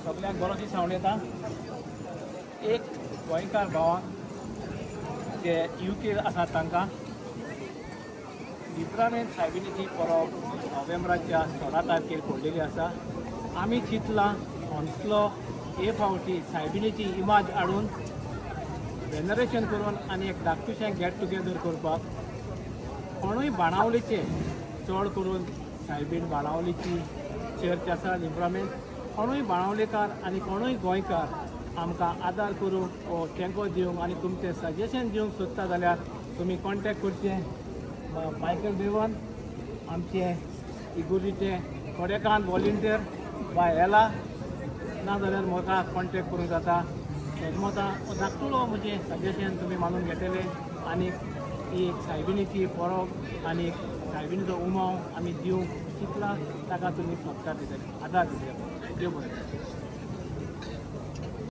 सगळ्यांक बरो दिसावण येता। एक गोंयकार भावांक जे UK आसात तांकां लिब्रामेंत सायबिणीची परब नोव्हेंबराच्या 16 तारखेर पडलेली आसा। आमी चिंतलां होंसलो हे फावटी सायबिणीची इमाज हाडून वेनरेशन करून आनी एक धाकटुशें गेट टुगेदर करपाक कोणूय बाणावलीचे चड करून सायबीण बाणावलीची चर्च आसा लिब्रामेंत कोणूय बाणावलेकार आनी कोणूय गोंयकार आमकां आदार करूंक वो तेंको दिवंक आनी तुमचें सजेशन दिवंक सोदता जाल्यार तुमी कॉन्टेक्ट करचें मायकल देवन आमचे इगोर्जीचे कोडेकांत वॉलंटियर वा एला नाजाल्यार म्हाका कॉन्टेक्ट करूंक जाता। सोजमोता धाकटुलो म्हजें सजेशन तुमी मानून घेतले आनी ही एक सायबिणीची परब आनी सायबिणीचो उमाव आमी दिवंक चिंतला ताका तुमी सत्कार दितले आदार दितले देव बरें।